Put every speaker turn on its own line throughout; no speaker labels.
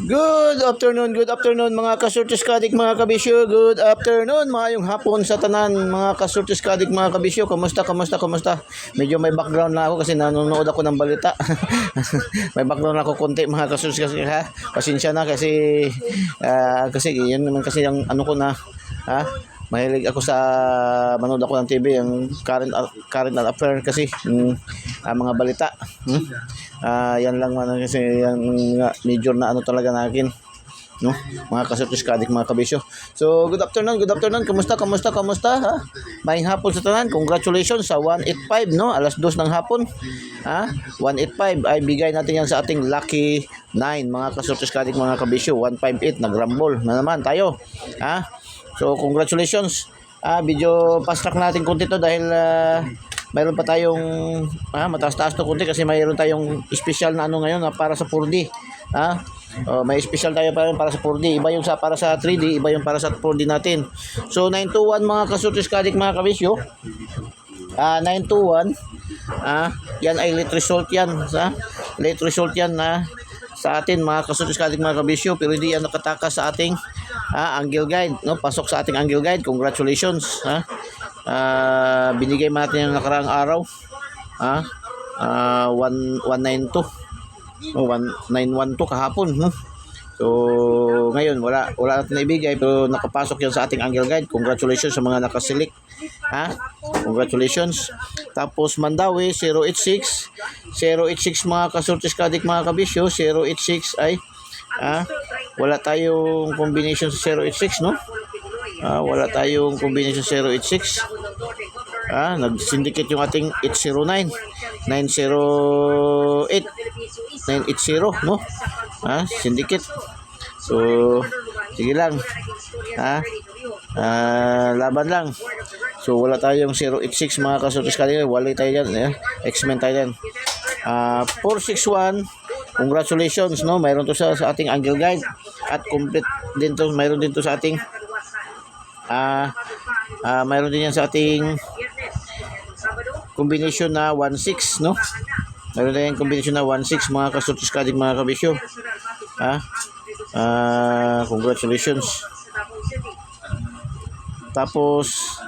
Good afternoon mga kasurtis kadik mga kabisyo. Good afternoon, maayong hapon sa tanan mga kasurtis kadik mga kabisyo. Kamusta? Medyo may background na ako kasi nanonood ako ng balita. May background ako konti mga kasurtis kadik ha. Pasensya na kasi kasi yan naman kasi yung ano ko na ha. Mahilig ako sa manood ako ng TV yung current affair kasi mga balita. Yan lang man kasi yung major na ano talaga natin, no? Mga kasurtis kadik mga kabisyo. So good afternoon. Kamusta ha? Maayong hapon sa tanan. Congratulations sa 185, no? Alas 2 ng hapon. 185 ay bigay natin yan sa ating lucky 9 mga kasurtis kadik mga kabisyo. 158 nag-rumble na naman tayo. So congratulations. Video fast track natin kunti to dahil mayroon pa tayong mataas-taas to kunti kasi mayroon tayong special na ano ngayon para sa 4D. May special tayo para sa 4D. Iba yung para sa 3D, iba yung para sa 4D natin. So 921 mga kasurtis kadik mga kabisyo. 921 yan ay late result yan. Late result yan sa atin mga kasurtis kadik mga kabisyo, pero hindi yan nakatakas sa ating angle guide, no? Pasok sa ating angle guide. Congratulations. Binigay natin yung nakaraang araw. 192 1912 kahapon, no? So ngayon wala natin naibigay pero nakapasok yan sa ating angle guide. Congratulations sa mga nakasilik. Congratulations. Tapos Mandawi 086 mga kasurtis kadik mga kabisyo. 086 ay wala tayong combination sa 086, no? Wala tayong combination 086. Nag-syndicate yung ating 809 908 980, no? Syndicate. So sige lang. Laban lang. So wala tayong 086 mga kasurtis kadik. Wala tayo dyan. X-Men tayo dyan. 461. Congratulations, no? Mayroon to sa ating angle guide at complete din to. Mayroon din to sa ating mayroon din yan sa ating combination na 16, no? Mayroon din yung combination na 16 mga kasurtis kadik mga kabisyo. Congratulations. Tapos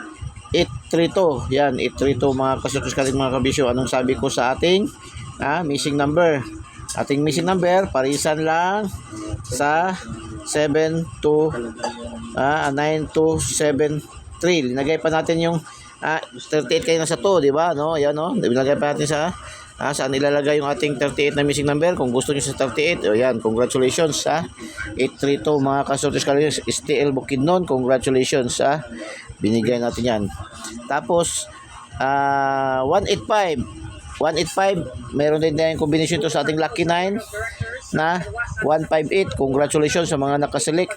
832, yan 832 mga kasurtis kadik mga kabisyo. Anong sabi ko sa ating missing number? Ating missing number, parisan lang sa 9273. Linagay pa natin yung 38 kayo na sa 2, di ba? No? Yan, no? Linagay pa natin sa saan ilalagay yung ating 38 na missing number. Kung gusto niyo sa 38, yan, congratulations 832 mga kasurtis kadik STL Bukidnon. Congratulations binigay natin yan. Tapos 185 meron din tayong combination to sa ating lucky 9 na 158. Congratulations sa mga nakaselect.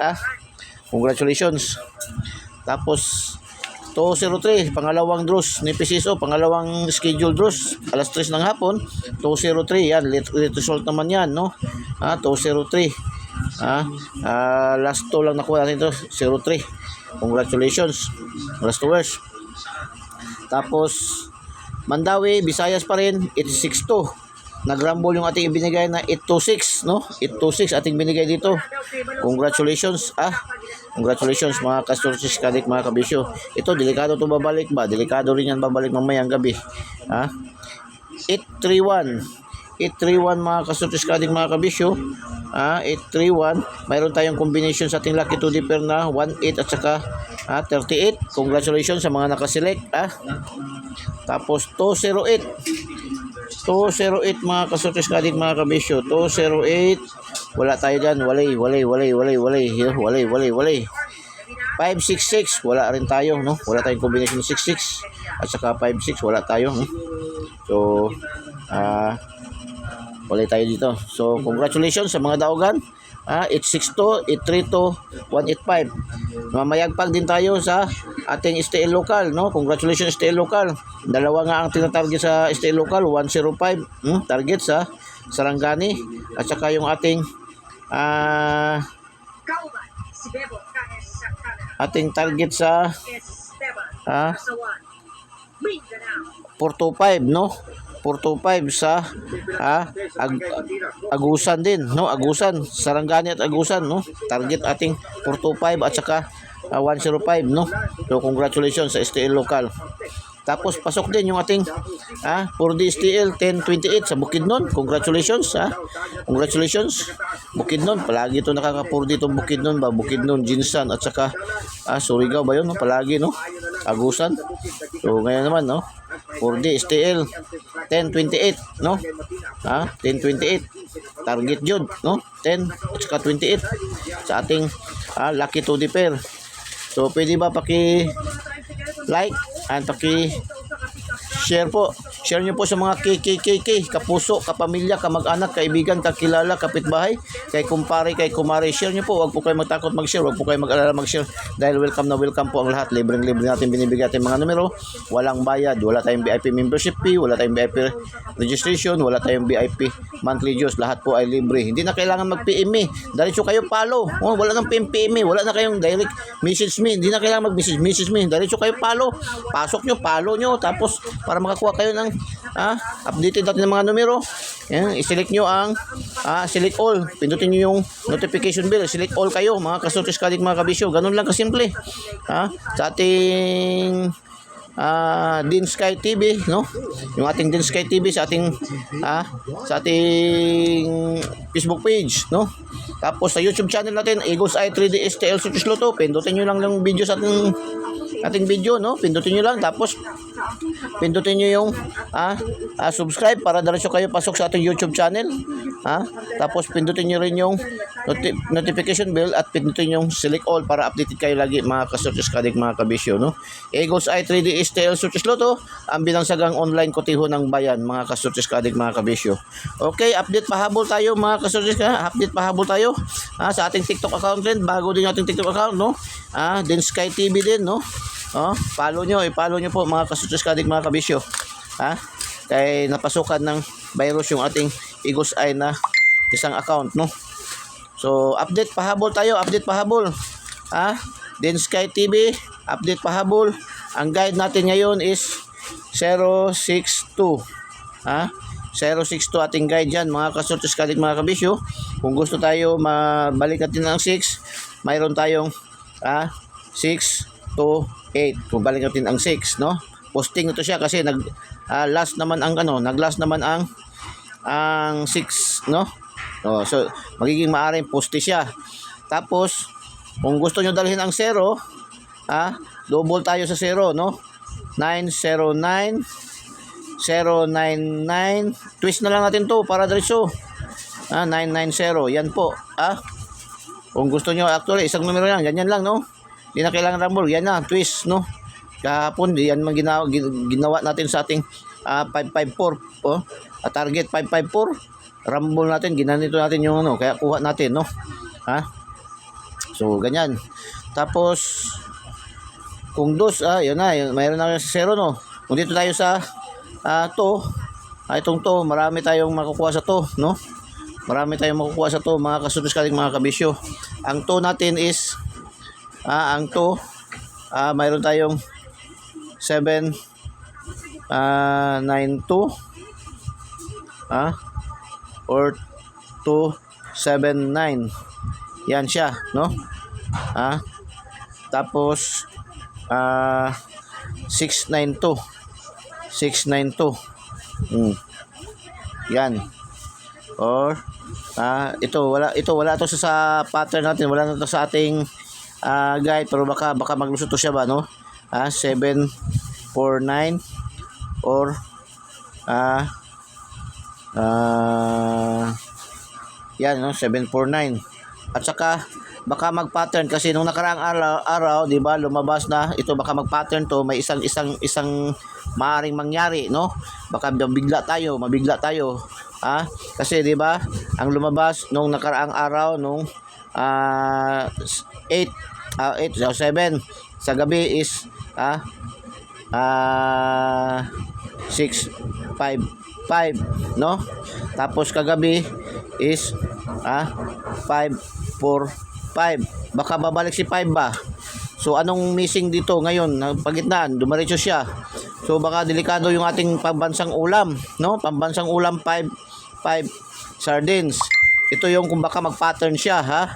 Congratulations. Tapos 203 pangalawang draws ni PCSO, pangalawang schedule draws alas 3 ng hapon. 203 yan, late result naman yan, no? 203 last 2 lang nakuha natin to. 03. Congratulations last 2 hours. Tapos Mandawi, Visayas pa rin, 862. Nag-rumble yung ating ibinigay na 826, no? 826 ating binigay dito. Congratulations, Congratulations mga kasurtis kadik mga kabisyo. Ito, delikado to babalik ba? Delikado rin yan babalik mamayang gabi. 831 mga kasurtis kadik mga kabisyo. 831. Mayroon tayong combination sa ating lucky 2D pair na 18 at saka 38. Congratulations sa mga nakaselect. Tapos 208 mga kasurtis kadik mga kabisyo. 208 wala tayo dyan. Walay 566 wala rin tayo, no? Wala tayong combination 66 at saka 56 wala tayo, no? So wala tayo dito. So congratulations sa mga daogan. 862, 832, 185. Mamayagpag din tayo sa ating STL local, no? Congratulations STL local. Dalawa nga ang tinatarget sa STL local, 105 target sa Sarangani at saka yung ating target sa 425, no? 425 sa Agusan din, no? Agusan, Sarangani at Agusan, no? Target ating 425 at saka 105, no? So congratulations sa STL local. Tapos pasok din yung ating 4D STL 1028 sa Bukidnon. Congratulations, Congratulations. Bukidnon, palagi ito nakaka 4D itong Bukidnon ba? Bukidnon, Jinsan at saka Surigao ba yun, no? Palagi, no? Agusan. So ngayon naman, no? 4D STL 1028, no? 1028. Target jud, no? 10 at saka 28 sa ating Lucky 2D pair. So pwede ba like and share po. Share nyo po sa mga KKKK, kapuso, kapamilya, kamag-anak, kaibigan, kakilala, kapitbahay, kay kumpare, kay kumare. Share nyo po. Huwag po kayo magtakot mag-share. Huwag po kayo mag-alala mag-share. Dahil welcome na welcome po ang lahat. Libreng-libre natin binibigay ating mga numero. Walang bayad. Wala tayong VIP membership fee. Wala tayong VIP registration. Wala tayong VIP monthly dues. Lahat po ay libre. Hindi na kailangan mag-PM me. Diretso kayo follow. Wala nang PM me. Wala na kayong direct message me. Hindi na kailangan mag-message me. Diretso kayo follow. Pasok nyo, follow nyo. Tapos para makakuha kayo ng updated natin ng mga numero. Yan, i-select nyo ang select all. Pindutin nyo yung notification bell. Select all kayo, mga kasultis kadik, mga kabisyo. Ganun lang kasimple. Sa ating Din Sky TV, no? Yung ating Din Sky TV sa ating Facebook page, no? Tapos sa YouTube channel natin, Eagles Eye 3D STL Sutis Loto. Pindutin nyo lang yung video sa ating video, no? Pindutin nyo lang, tapos pindutin nyo yung subscribe para diretso kayo pasok sa ating YouTube channel. Tapos pindutin nyo rin yung notification bell at pindutin yung select all para updated kayo lagi, mga kasultis kadik, mga kabisyo, no? Eagles Eye 3D STL Sutis Loto, ang binangsagang online kotiho ng bayan, mga kasultis kadik, mga kabisyo. Okay, update pahabol tayo, mga kasultis ka. Update pahabol tayo sa ating TikTok account din. Bago din ating TikTok account, no? Din Sky TV din, no? Follow nyo po, mga kasultis kadik, mga kabisyo. Kaya napasukan ng virus yung ating Eagles Eye na isang account, no? So update pahabol tayo, update pahabol. Din Sky TV, update pahabol. Ang guide natin ngayon is 062. 062 ating guide dyan, mga kasultis kadik, mga kabisyo. Kung gusto tayo mabalik natin ng 6, mayroon tayong 6 to 8. Kung balik natin ang 6, no? Posting ito siya kasi nag-last naman ang 6, no? So magiging maaring poste siya. Tapos kung gusto nyo dalhin ang 0, double tayo sa 0, no? 909 099, twist na lang natin to para diretso. 990, yan po. Kung gusto nyo, actually isang numero yan, ganyan lang, no? Hindi na kailangan rumble, yan na, twist, no? Kahapon, yan man ginawa natin sa ating 554, target 554, rumble natin, ginanito natin yung kaya kuha natin, no? So ganyan. Tapos kung dos, yan na, mayroon na sa 0, no? Kung dito tayo sa itong to, marami tayong makukuha sa to, no? Marami tayong makukuha sa to, mga kasultis kadik, mga kabisyo. Ang to natin is mayroon tayong 792 or 279. Yan siya, no? Tapos 692. Yan. Or ito wala to sa pattern natin, wala na to sa ating guide, pero baka maglusot to siya ba, no? 749 or yan, no? 749. At saka baka mag-pattern kasi nung nakaraang araw, 'di ba, lumabas na ito, baka mag-pattern to, may isang maaring mangyari, no? Baka mabigla tayo. Kasi 'di ba, ang lumabas nung nakaraang araw nung 7 sa gabi is 655, no? Tapos kagabi is 545. Baka babalik si 5 ba? So anong missing dito ngayon? Pagitnaan, dumiretso siya. So baka delikado yung ating pambansang ulam, no? Pambansang ulam 5 sardines. Ito yung kung baka mag-pattern siya, ha?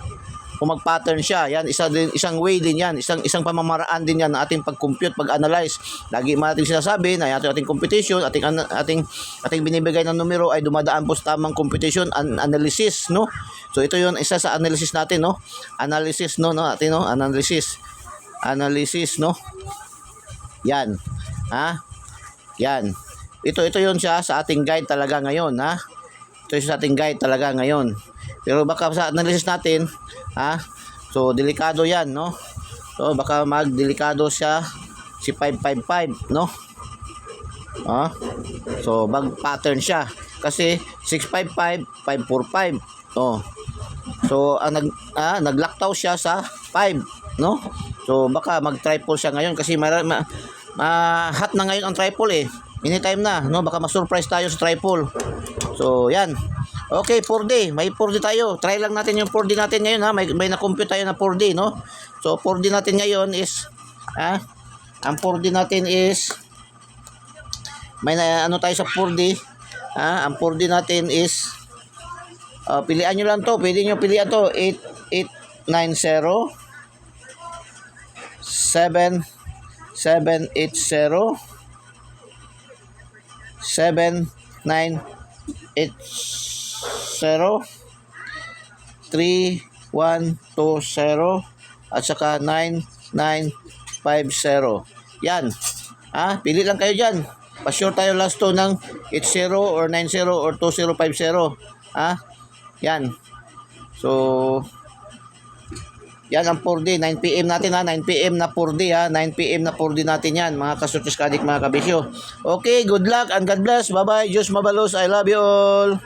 Kung mag-pattern siya, yan isang way din yan, isang pamamaraan din yan ng ating pag-compute, pag-analyze. Lagi natin sinasabi na yung ating competition, ating binibigay ng numero ay dumadaan po sa tamang computation analysis, no? So ito yung isa sa analysis natin, no? Analysis, no, natin, no? Analysis, no? Yan. Ha? Yan. Ito yun siya sa ating guide talaga ngayon, ha? Ito yung sa ating guide talaga ngayon. Pero baka sa analysis natin, ha? So delikado 'yan, no? So baka magdelikado siya si 555, no? Ha? So bag pattern siya kasi 655, 545. Oh. So ang naglaktaw siya sa 5, no? So baka mag-triple siya ngayon kasi hot na ngayon ang triple eh. Anytime na, no? Baka ma-surprise tayo sa triple. So, yan. Okay, 4D. May 4D tayo. Try lang natin yung 4D natin ngayon, ha? May na-compute tayo na 4D, no? So, 4D natin ngayon is, ang 4D natin is, may ano tayo sa 4D, ang 4D natin is, pilian nyo lang to. Pwede nyo pilian to. 8890, 780, 7980, 3120, at saka 9950. Yan. Pili lang kayo dyan. Pa-sure tayo last to ng 80 or 90 or 2050. Yan. So, yan ang 4D. 9 PM natin, 9 PM na 4D, 9 PM na 4D natin yan, mga kasurtiskadik, mga kabisyo. Okay, good luck and God bless. Bye-bye. Diyos mabalos. I love you all.